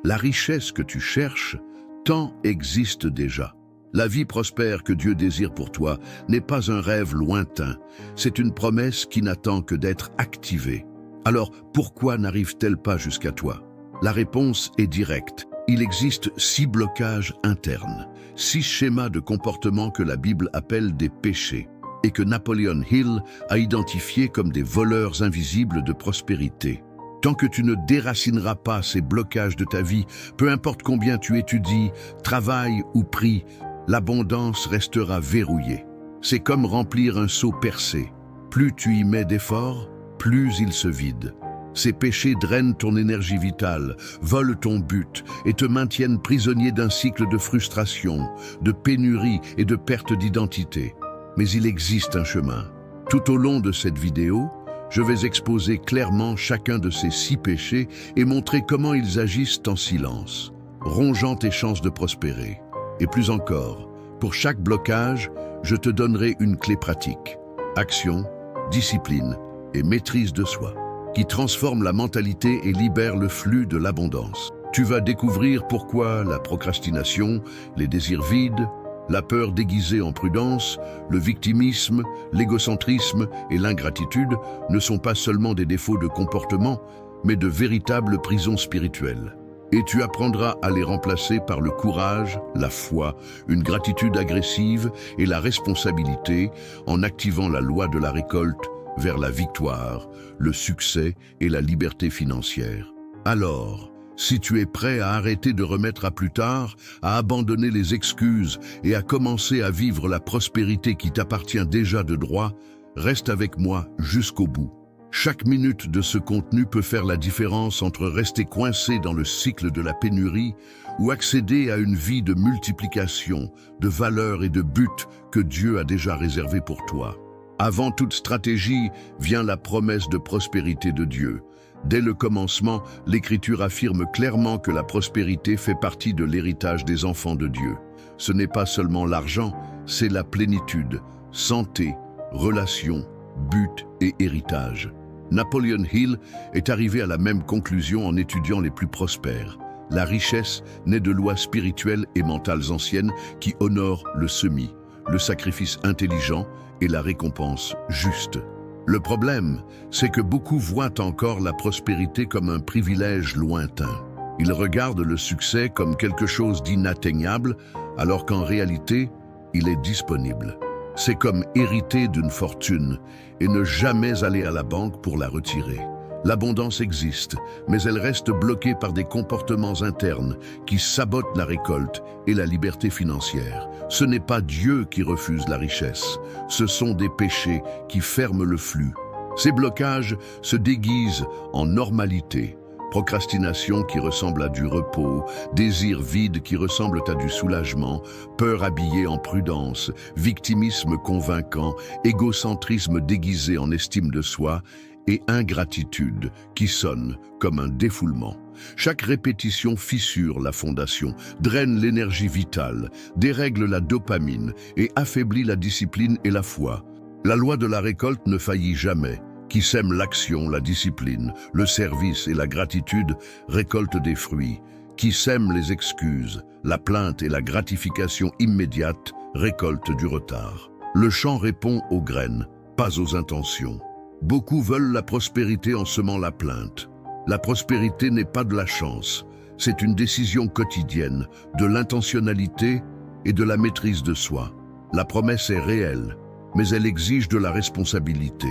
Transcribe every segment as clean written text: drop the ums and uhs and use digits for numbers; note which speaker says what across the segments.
Speaker 1: La richesse que tu cherches, tant existe déjà. La vie prospère que Dieu désire pour toi n'est pas un rêve lointain, c'est une promesse qui n'attend que d'être activée. Alors, pourquoi n'arrive-t-elle pas jusqu'à toi? La réponse est directe. Il existe 6 blocages internes, 6 schémas de comportement que la Bible appelle des péchés, et que Napoleon Hill a identifiés comme des voleurs invisibles de prospérité. Tant que tu ne déracineras pas ces blocages de ta vie, peu importe combien tu étudies, travailles ou pries, l'abondance restera verrouillée. C'est comme remplir un seau percé. Plus tu y mets d'efforts, plus il se vide. Ces péchés drainent ton énergie vitale, volent ton but et te maintiennent prisonnier d'un cycle de frustration, de pénurie et de perte d'identité. Mais il existe un chemin. Tout au long de cette vidéo, je vais exposer clairement chacun de ces 6 péchés et montrer comment ils agissent en silence, rongeant tes chances de prospérer. Et plus encore, pour chaque blocage, je te donnerai une clé pratique. Action, discipline et maîtrise de soi, qui transforme la mentalité et libère le flux de l'abondance. Tu vas découvrir pourquoi la procrastination, les désirs vides, la peur déguisée en prudence, le victimisme, l'égocentrisme et l'ingratitude ne sont pas seulement des défauts de comportement, mais de véritables prisons spirituelles. Et tu apprendras à les remplacer par le courage, la foi, une gratitude agressive et la responsabilité en activant la loi de la récolte vers la victoire, le succès et la liberté financière. Alors, si tu es prêt à arrêter de remettre à plus tard, à abandonner les excuses et à commencer à vivre la prospérité qui t'appartient déjà de droit, reste avec moi jusqu'au bout. Chaque minute de ce contenu peut faire la différence entre rester coincé dans le cycle de la pénurie ou accéder à une vie de multiplication, de valeurs et de buts que Dieu a déjà réservés pour toi. Avant toute stratégie vient la promesse de prospérité de Dieu. Dès le commencement, l'Écriture affirme clairement que la prospérité fait partie de l'héritage des enfants de Dieu. Ce n'est pas seulement l'argent, c'est la plénitude, santé, relations, but et héritage. Napoleon Hill est arrivé à la même conclusion en étudiant les plus prospères. La richesse naît de lois spirituelles et mentales anciennes qui honorent le semis, le sacrifice intelligent et la récompense juste. Le problème, c'est que beaucoup voient encore la prospérité comme un privilège lointain. Ils regardent le succès comme quelque chose d'inatteignable, alors qu'en réalité, il est disponible. C'est comme hériter d'une fortune et ne jamais aller à la banque pour la retirer. L'abondance existe, mais elle reste bloquée par des comportements internes qui sabotent la récolte et la liberté financière. Ce n'est pas Dieu qui refuse la richesse, ce sont des péchés qui ferment le flux. Ces blocages se déguisent en normalité. Procrastination qui ressemble à du repos, désirs vides qui ressemblent à du soulagement, peur habillée en prudence, victimisme convaincant, égocentrisme déguisé en estime de soi et ingratitude qui sonne comme un défoulement. Chaque répétition fissure la fondation, draine l'énergie vitale, dérègle la dopamine et affaiblit la discipline et la foi. La loi de la récolte ne faillit jamais. Qui sème l'action, la discipline, le service et la gratitude récolte des fruits. Qui sème les excuses, la plainte et la gratification immédiate récolte du retard. Le champ répond aux graines, pas aux intentions. Beaucoup veulent la prospérité en semant la plainte. La prospérité n'est pas de la chance, c'est une décision quotidienne, de l'intentionnalité et de la maîtrise de soi. La promesse est réelle, mais elle exige de la responsabilité.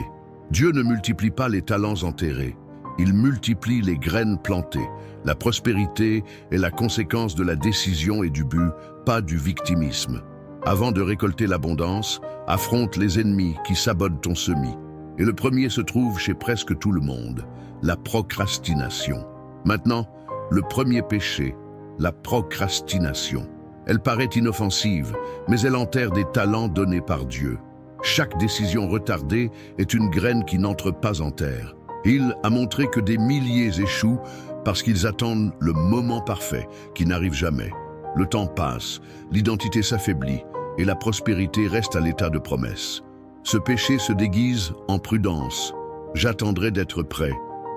Speaker 1: Dieu ne multiplie pas les talents enterrés, il multiplie les graines plantées. La prospérité est la conséquence de la décision et du but, pas du victimisme. Avant de récolter l'abondance, affronte les ennemis qui sabotent ton semis. Et le premier se trouve chez presque tout le monde, la procrastination. Maintenant, le premier péché, la procrastination. Elle paraît inoffensive, mais elle enterre des talents donnés par Dieu. Chaque décision retardée est une graine qui n'entre pas en terre. Il a montré que des milliers échouent parce qu'ils attendent le moment parfait qui n'arrive jamais. Le temps passe, l'identité s'affaiblit et la prospérité reste à l'état de promesse. Ce péché se déguise en prudence. J'attendrai d'être prêt.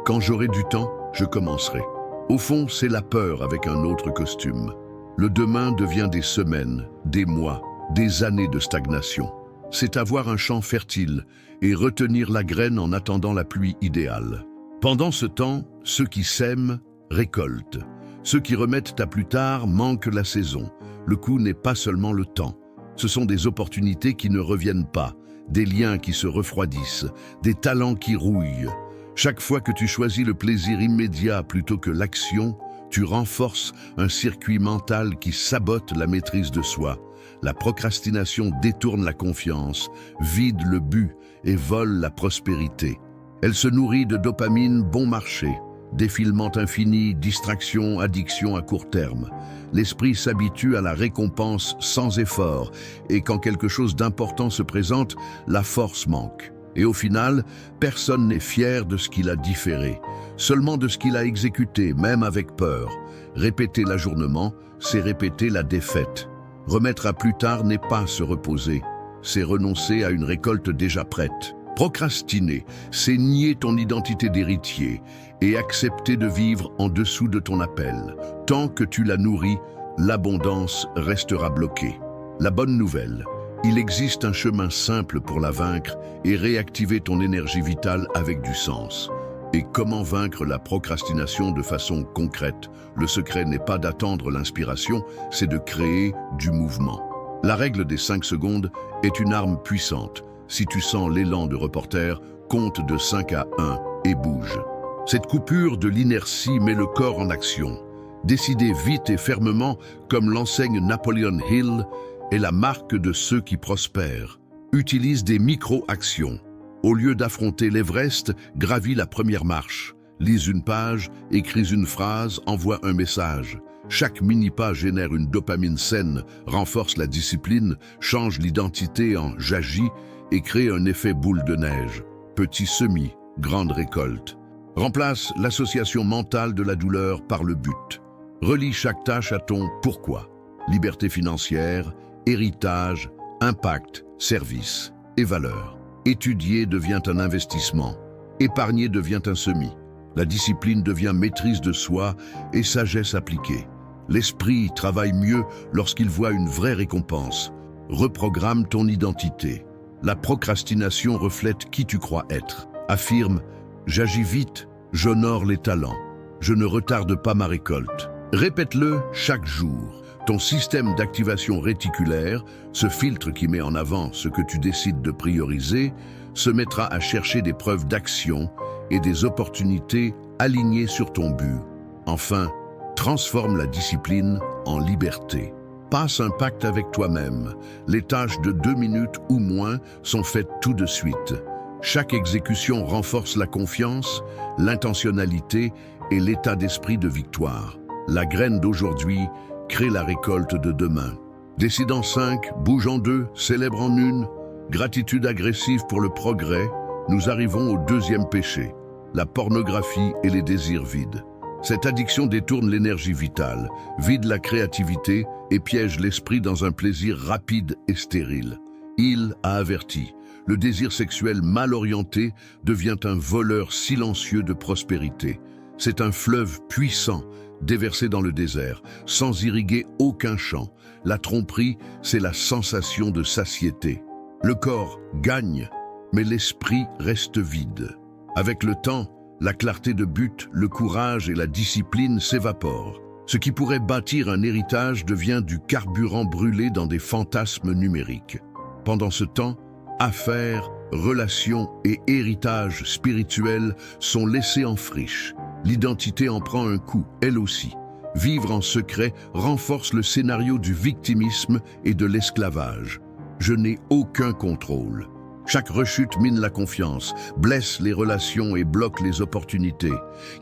Speaker 1: Quand j'aurai du temps, je commencerai. Au fond, c'est la peur avec un autre costume. Le demain devient des semaines, des mois, des années de stagnation. C'est avoir un champ fertile et retenir la graine en attendant la pluie idéale. Pendant ce temps, ceux qui sèment récoltent. Ceux qui remettent à plus tard manquent la saison. Le coup n'est pas seulement le temps. Ce sont des opportunités qui ne reviennent pas, des liens qui se refroidissent, des talents qui rouillent. Chaque fois que tu choisis le plaisir immédiat plutôt que l'action, tu renforces un circuit mental qui sabote la maîtrise de soi. La procrastination détourne la confiance, vide le but et vole la prospérité. Elle se nourrit de dopamine bon marché, défilement infini, distraction, addiction à court terme. L'esprit s'habitue à la récompense sans effort et quand quelque chose d'important se présente, la force manque. Et au final, personne n'est fier de ce qu'il a différé, seulement de ce qu'il a exécuté, même avec peur. Répéter l'ajournement, c'est répéter la défaite. Remettre à plus tard n'est pas se reposer, c'est renoncer à une récolte déjà prête. Procrastiner, c'est nier ton identité d'héritier et accepter de vivre en dessous de ton appel. Tant que tu la nourris, l'abondance restera bloquée. La bonne nouvelle, il existe un chemin simple pour la vaincre et réactiver ton énergie vitale avec du sens. Et comment vaincre la procrastination de façon concrète? Le secret n'est pas d'attendre l'inspiration, c'est de créer du mouvement. La règle des 5 secondes est une arme puissante. Si tu sens l'élan de reporter, compte de 5 à 1 et bouge. Cette coupure de l'inertie met le corps en action. Décider vite et fermement, comme l'enseigne Napoleon Hill, est la marque de ceux qui prospèrent. Utilise des micro-actions. Au lieu d'affronter l'Everest, gravis la première marche. Lise une page, écris une phrase, envoie un message. Chaque mini-pas génère une dopamine saine, renforce la discipline, change l'identité en « j'agis » et crée un effet boule de neige. Petit semis, grande récolte. Remplace l'association mentale de la douleur par le but. Relie chaque tâche à ton « pourquoi ». Liberté financière, héritage, impact, service et valeur. Étudier devient un investissement. Épargner devient un semis. La discipline devient maîtrise de soi et sagesse appliquée. L'esprit travaille mieux lorsqu'il voit une vraie récompense. Reprogramme ton identité. La procrastination reflète qui tu crois être. Affirme « j'agis vite, j'honore les talents. Je ne retarde pas ma récolte ». Répète-le chaque jour. Ton système d'activation réticulaire, ce filtre qui met en avant ce que tu décides de prioriser, se mettra à chercher des preuves d'action et des opportunités alignées sur ton but. Enfin, transforme la discipline en liberté. Passe un pacte avec toi-même. Les tâches de 2 minutes ou moins sont faites tout de suite. Chaque exécution renforce la confiance, l'intentionnalité et l'état d'esprit de victoire. La graine d'aujourd'hui crée la récolte de demain. Décide en 5, bouge en 2, célèbre en 1. Gratitude agressive pour le progrès. Nous arrivons au 2e péché, la pornographie et les désirs vides. Cette addiction détourne l'énergie vitale, vide la créativité et piège l'esprit dans un plaisir rapide et stérile. Il a averti, le désir sexuel mal orienté devient un voleur silencieux de prospérité. C'est un fleuve puissant, déversé dans le désert, sans irriguer aucun champ. La tromperie, c'est la sensation de satiété. Le corps gagne, mais l'esprit reste vide. Avec le temps, la clarté de but, le courage et la discipline s'évaporent. Ce qui pourrait bâtir un héritage devient du carburant brûlé dans des fantasmes numériques. Pendant ce temps, affaires, relations et héritage spirituel sont laissés en friche. L'identité en prend un coup, elle aussi. Vivre en secret renforce le scénario du victimisme et de l'esclavage. Je n'ai aucun contrôle. Chaque rechute mine la confiance, blesse les relations et bloque les opportunités.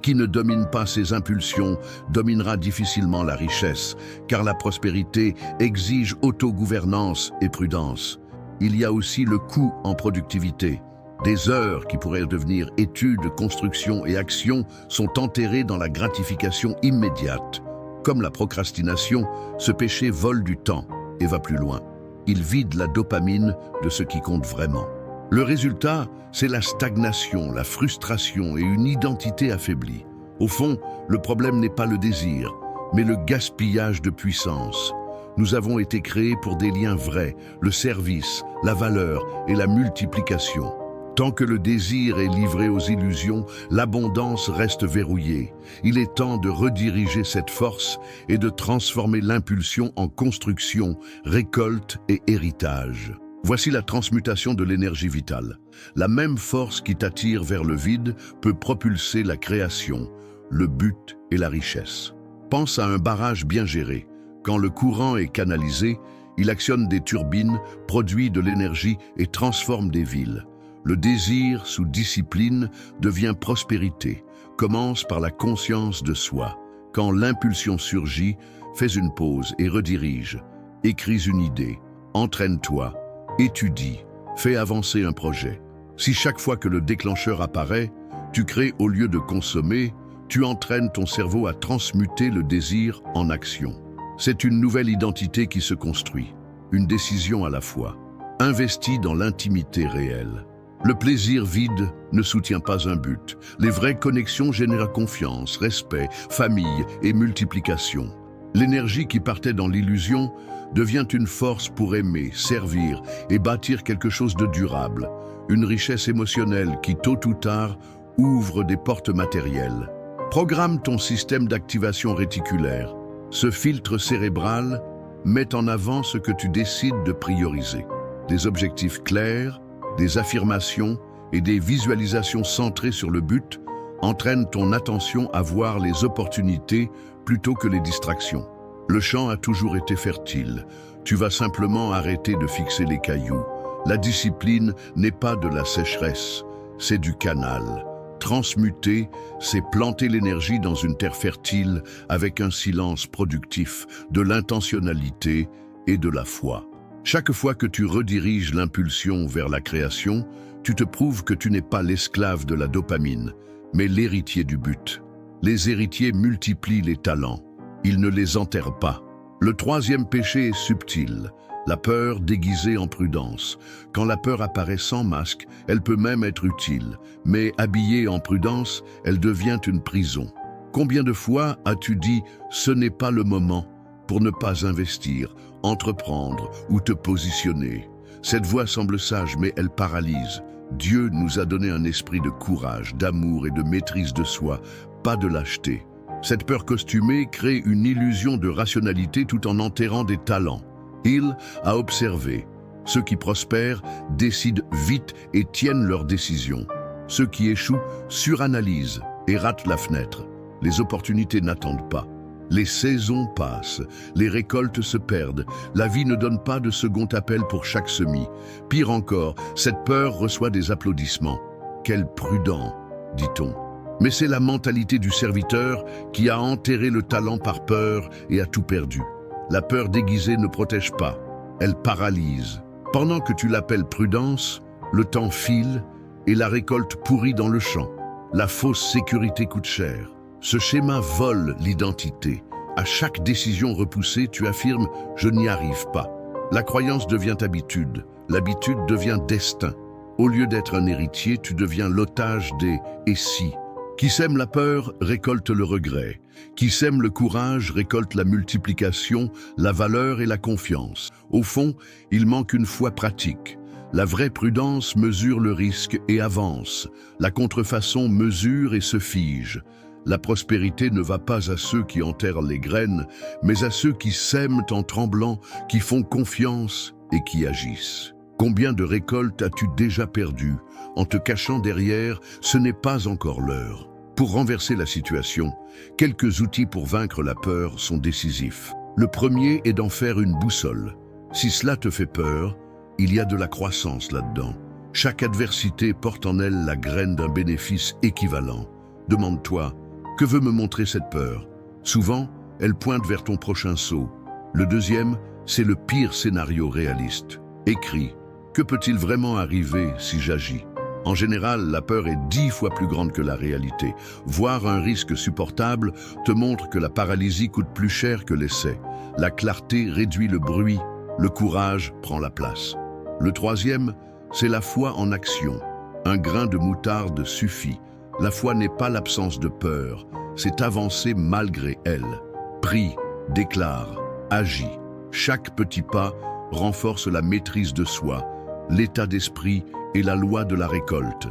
Speaker 1: Qui ne domine pas ses impulsions dominera difficilement la richesse, car la prospérité exige autogouvernance et prudence. Il y a aussi le coût en productivité. Des heures qui pourraient devenir études, construction et action sont enterrées dans la gratification immédiate. Comme la procrastination, ce péché vole du temps et va plus loin. Il vide la dopamine de ce qui compte vraiment. Le résultat, c'est la stagnation, la frustration et une identité affaiblie. Au fond, le problème n'est pas le désir, mais le gaspillage de puissance. Nous avons été créés pour des liens vrais, le service, la valeur et la multiplication. Tant que le désir est livré aux illusions, l'abondance reste verrouillée. Il est temps de rediriger cette force et de transformer l'impulsion en construction, récolte et héritage. Voici la transmutation de l'énergie vitale. La même force qui t'attire vers le vide peut propulser la création, le but et la richesse. Pense à un barrage bien géré. Quand le courant est canalisé, il actionne des turbines, produit de l'énergie et transforme des villes. Le désir, sous discipline, devient prospérité, commence par la conscience de soi. Quand l'impulsion surgit, fais une pause et redirige. Écris une idée, entraîne-toi, étudie, fais avancer un projet. Si chaque fois que le déclencheur apparaît, tu crées au lieu de consommer, tu entraînes ton cerveau à transmuter le désir en action. C'est une nouvelle identité qui se construit, une décision à la fois. Investis dans l'intimité réelle. Le plaisir vide ne soutient pas un but. Les vraies connexions génèrent confiance, respect, famille et multiplication. L'énergie qui partait dans l'illusion devient une force pour aimer, servir et bâtir quelque chose de durable. Une richesse émotionnelle qui, tôt ou tard, ouvre des portes matérielles. Programme ton système d'activation réticulaire. Ce filtre cérébral met en avant ce que tu décides de prioriser. Des objectifs clairs, des affirmations et des visualisations centrées sur le but entraînent ton attention à voir les opportunités plutôt que les distractions. Le champ a toujours été fertile. Tu vas simplement arrêter de fixer les cailloux. La discipline n'est pas de la sécheresse, c'est du canal. Transmuter, c'est planter l'énergie dans une terre fertile avec un silence productif, de l'intentionnalité et de la foi. Chaque fois que tu rediriges l'impulsion vers la création, tu te prouves que tu n'es pas l'esclave de la dopamine, mais l'héritier du but. Les héritiers multiplient les talents, ils ne les enterrent pas. Le troisième péché est subtil, la peur déguisée en prudence. Quand la peur apparaît sans masque, elle peut même être utile, mais habillée en prudence, elle devient une prison. Combien de fois as-tu dit « ce n'est pas le moment » pour ne pas investir, entreprendre ou te positionner? Cette voix semble sage, mais elle paralyse. Dieu nous a donné un esprit de courage, d'amour et de maîtrise de soi, pas de lâcheté. Cette peur costumée crée une illusion de rationalité tout en enterrant des talents. Hill a observé. Ceux qui prospèrent décident vite et tiennent leurs décisions. Ceux qui échouent suranalysent et ratent la fenêtre. Les opportunités n'attendent pas. Les saisons passent, les récoltes se perdent, la vie ne donne pas de second appel pour chaque semis. Pire encore, cette peur reçoit des applaudissements. Quel prudent, dit-on. Mais c'est la mentalité du serviteur qui a enterré le talent par peur et a tout perdu. La peur déguisée ne protège pas, elle paralyse. Pendant que tu l'appelles prudence, le temps file et la récolte pourrit dans le champ. La fausse sécurité coûte cher. Ce schéma vole l'identité. À chaque décision repoussée, tu affirmes « je n'y arrive pas ». La croyance devient habitude, l'habitude devient destin. Au lieu d'être un héritier, tu deviens l'otage des « et si ». Qui sème la peur récolte le regret. Qui sème le courage récolte la multiplication, la valeur et la confiance. Au fond, il manque une foi pratique. La vraie prudence mesure le risque et avance. La contrefaçon mesure et se fige. La prospérité ne va pas à ceux qui enterrent les graines, mais à ceux qui sèment en tremblant, qui font confiance et qui agissent. Combien de récoltes as-tu déjà perdues en te cachant derrière « ce n'est pas encore l'heure ». Pour renverser la situation, quelques outils pour vaincre la peur sont décisifs. Le premier est d'en faire une boussole. Si cela te fait peur, il y a de la croissance là-dedans. Chaque adversité porte en elle la graine d'un bénéfice équivalent. Demande-toi, que veut me montrer cette peur? Souvent, elle pointe vers ton prochain saut. Le deuxième, c'est le pire scénario réaliste. Écris, que peut-il vraiment arriver si j'agis? En général, la peur est 10 fois plus grande que la réalité. Voir un risque supportable te montre que la paralysie coûte plus cher que l'essai. La clarté réduit le bruit, le courage prend la place. Le troisième, c'est la foi en action. Un grain de moutarde suffit. La foi n'est pas l'absence de peur, c'est avancer malgré elle. Prie, déclare, agis. Chaque petit pas renforce la maîtrise de soi, l'état d'esprit et la loi de la récolte.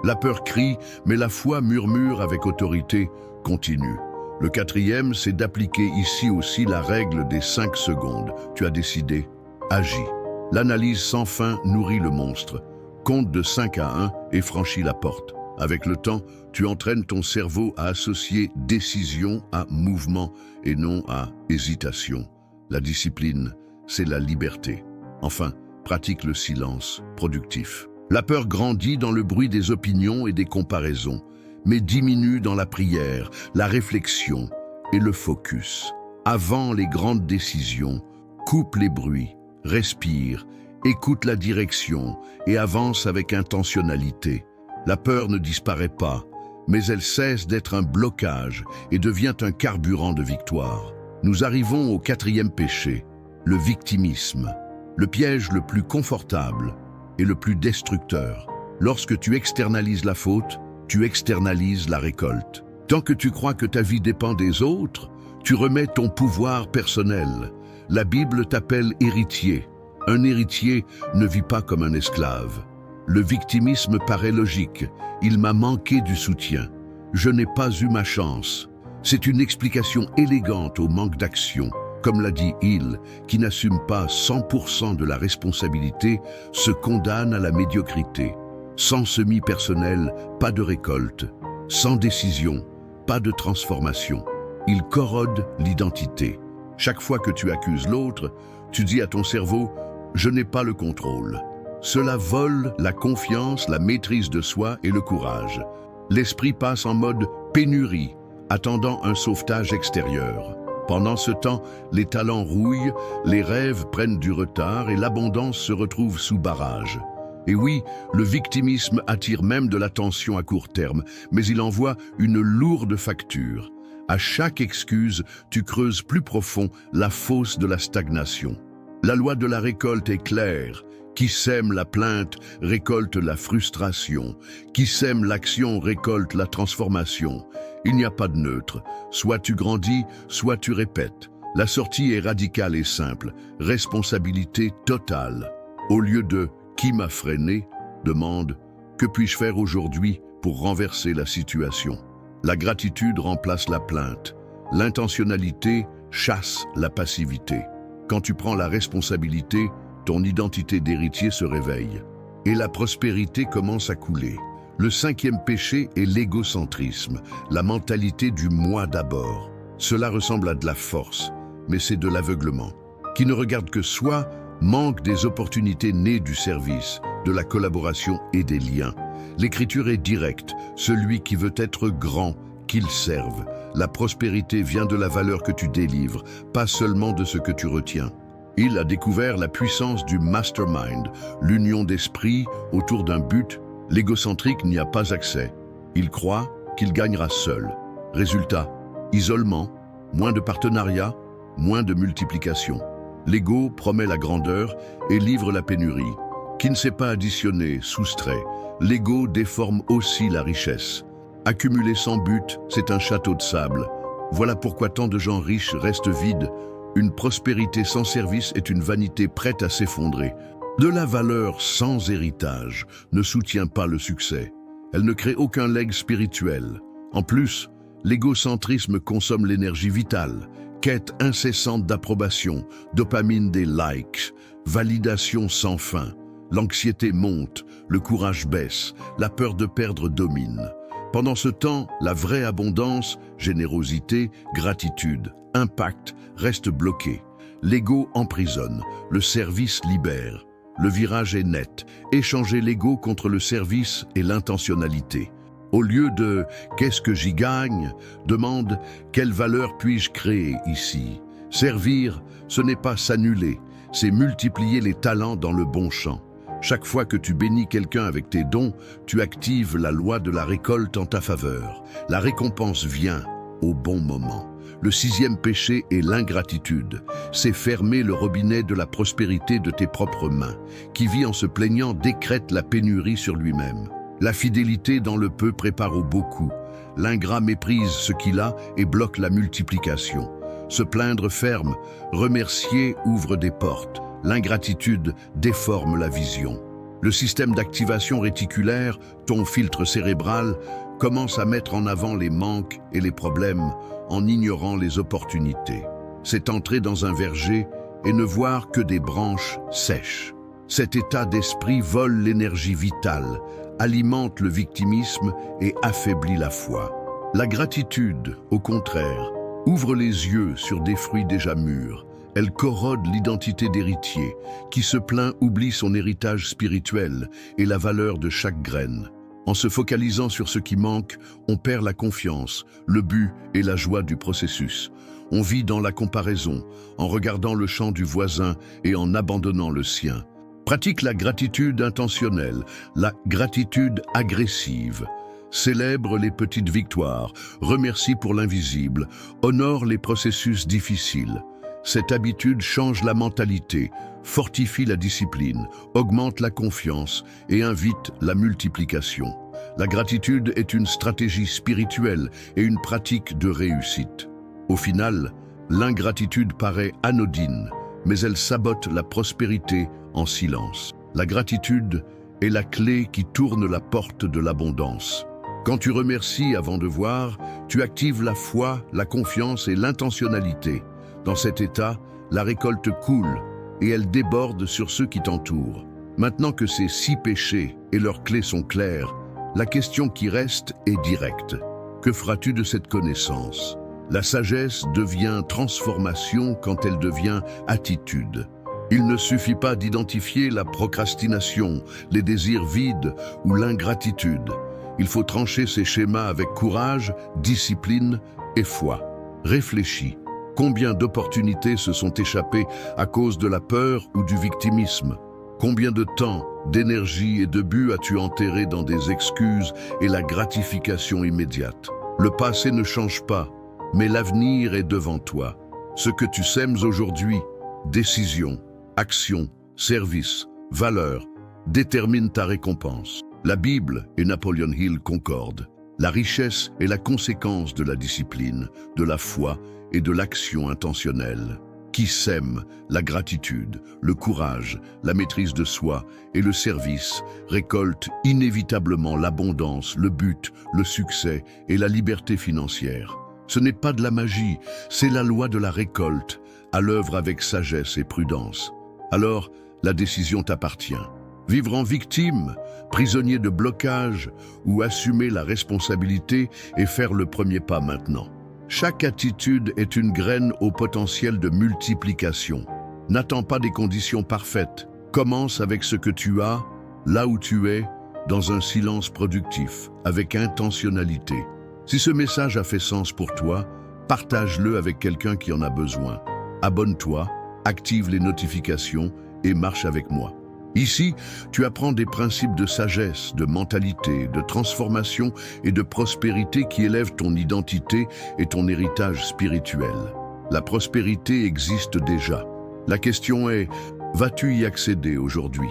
Speaker 1: La peur crie, mais la foi murmure avec autorité, continue. Le quatrième, c'est d'appliquer ici aussi la règle des 5 secondes. Tu as décidé, agis. L'analyse sans fin nourrit le monstre. Compte de 5 à 1 et franchis la porte. Avec le temps, tu entraînes ton cerveau à associer décision à mouvement et non à hésitation. La discipline, c'est la liberté. Enfin, pratique le silence, productif. La peur grandit dans le bruit des opinions et des comparaisons, mais diminue dans la prière, la réflexion et le focus. Avant les grandes décisions, coupe les bruits, respire, écoute la direction et avance avec intentionnalité. La peur ne disparaît pas, mais elle cesse d'être un blocage et devient un carburant de victoire. Nous arrivons au 4e péché, le victimisme, le piège le plus confortable et le plus destructeur. Lorsque tu externalises la faute, tu externalises la récolte. Tant que tu crois que ta vie dépend des autres, tu remets ton pouvoir personnel. La Bible t'appelle héritier. Un héritier ne vit pas comme un esclave. Le victimisme paraît logique. Il m'a manqué du soutien. Je n'ai pas eu ma chance. C'est une explication élégante au manque d'action. Comme l'a dit Hill, qui n'assume pas 100% de la responsabilité, se condamne à la médiocrité. Sans semis personnel, pas de récolte. Sans décision, pas de transformation. Il corrode l'identité. Chaque fois que tu accuses l'autre, tu dis à ton cerveau « je n'ai pas le contrôle ». Cela vole la confiance, la maîtrise de soi et le courage. L'esprit passe en mode pénurie, attendant un sauvetage extérieur. Pendant ce temps, les talents rouillent, les rêves prennent du retard et l'abondance se retrouve sous barrage. Et oui, le victimisme attire même de l'attention à court terme, mais il envoie une lourde facture. À chaque excuse, tu creuses plus profond la fosse de la stagnation. La loi de la récolte est claire. Qui sème la plainte récolte la frustration. Qui sème l'action récolte la transformation. Il n'y a pas de neutre. Soit tu grandis, soit tu répètes. La sortie est radicale et simple. Responsabilité totale. Au lieu de « qui m'a freiné ?» demande « que puis-je faire aujourd'hui pour renverser la situation ?» La gratitude remplace la plainte. L'intentionnalité chasse la passivité. Quand tu prends la responsabilité, ton identité d'héritier se réveille et la prospérité commence à couler. Le 5e péché est l'égocentrisme, la mentalité du « moi d'abord ». Cela ressemble à de la force, mais c'est de l'aveuglement. Qui ne regarde que soi manque des opportunités nées du service, de la collaboration et des liens. L'écriture est directe, celui qui veut être grand, qu'il serve. La prospérité vient de la valeur que tu délivres, pas seulement de ce que tu retiens. Il a découvert la puissance du mastermind, l'union d'esprit autour d'un but. L'égocentrique n'y a pas accès. Il croit qu'il gagnera seul. Résultat, isolement, moins de partenariat, moins de multiplication. L'ego promet la grandeur et livre la pénurie. Qui ne sait pas additionner, soustrait. L'ego déforme aussi la richesse. Accumuler sans but, c'est un château de sable. Voilà pourquoi tant de gens riches restent vides. Une prospérité sans service est une vanité prête à s'effondrer. De la valeur sans héritage ne soutient pas le succès. Elle ne crée aucun legs spirituel. En plus, l'égocentrisme consomme l'énergie vitale. Quête incessante d'approbation, dopamine des likes, validation sans fin. L'anxiété monte, le courage baisse, la peur de perdre domine. Pendant ce temps, la vraie abondance, générosité, gratitude, impact restent bloqués. L'ego emprisonne, le service libère. Le virage est net, échanger l'ego contre le service et l'intentionnalité. Au lieu de « qu'est-ce que j'y gagne ?» demande « quelle valeur puis-je créer ici ?» Servir, ce n'est pas s'annuler, c'est multiplier les talents dans le bon champ. Chaque fois que tu bénis quelqu'un avec tes dons, tu actives la loi de la récolte en ta faveur. La récompense vient au bon moment. Le 6e péché est l'ingratitude. C'est fermer le robinet de la prospérité de tes propres mains. Qui vit en se plaignant décrète la pénurie sur lui-même. La fidélité dans le peu prépare au beaucoup. L'ingrat méprise ce qu'il a et bloque la multiplication. Se plaindre ferme, remercier ouvre des portes. L'ingratitude déforme la vision. Le système d'activation réticulaire, ton filtre cérébral, commence à mettre en avant les manques et les problèmes en ignorant les opportunités. C'est entrer dans un verger et ne voir que des branches sèches. Cet état d'esprit vole l'énergie vitale, alimente le victimisme et affaiblit la foi. La gratitude, au contraire, ouvre les yeux sur des fruits déjà mûrs. Elle corrode l'identité d'héritier, qui se plaint oublie son héritage spirituel et la valeur de chaque graine. En se focalisant sur ce qui manque, on perd la confiance, le but et la joie du processus. On vit dans la comparaison, en regardant le champ du voisin et en abandonnant le sien. Pratique la gratitude intentionnelle, la gratitude agressive. Célèbre les petites victoires, remercie pour l'invisible, honore les processus difficiles. Cette habitude change la mentalité, fortifie la discipline, augmente la confiance et invite la multiplication. La gratitude est une stratégie spirituelle et une pratique de réussite. Au final, l'ingratitude paraît anodine, mais elle sabote la prospérité en silence. La gratitude est la clé qui tourne la porte de l'abondance. Quand tu remercies avant de voir, tu actives la foi, la confiance et l'intentionnalité. Dans cet état, la récolte coule et elle déborde sur ceux qui t'entourent. Maintenant que ces 6 péchés et leurs clés sont claires, la question qui reste est directe. Que feras-tu de cette connaissance? La sagesse devient transformation quand elle devient attitude. Il ne suffit pas d'identifier la procrastination, les désirs vides ou l'ingratitude. Il faut trancher ces schémas avec courage, discipline et foi. Réfléchis. Combien d'opportunités se sont échappées à cause de la peur ou du victimisme? Combien de temps, d'énergie et de but as-tu enterré dans des excuses et la gratification immédiate? Le passé ne change pas, mais l'avenir est devant toi. Ce que tu sèmes aujourd'hui, décision, action, service, valeur, détermine ta récompense. La Bible et Napoleon Hill concordent. La richesse est la conséquence de la discipline, de la foi et de l'action intentionnelle. Qui sème la gratitude, le courage, la maîtrise de soi et le service récolte inévitablement l'abondance, le but, le succès et la liberté financière. Ce n'est pas de la magie, c'est la loi de la récolte, à l'œuvre avec sagesse et prudence. Alors, la décision t'appartient. Vivre en victime, prisonnier de blocage ou assumer la responsabilité et faire le premier pas maintenant. Chaque attitude est une graine au potentiel de multiplication. N'attends pas des conditions parfaites. Commence avec ce que tu as, là où tu es, dans un silence productif, avec intentionnalité. Si ce message a fait sens pour toi, partage-le avec quelqu'un qui en a besoin. Abonne-toi, active les notifications et marche avec moi. Ici, tu apprends des principes de sagesse, de mentalité, de transformation et de prospérité qui élèvent ton identité et ton héritage spirituel. La prospérité existe déjà. La question est, vas-tu y accéder aujourd'hui ?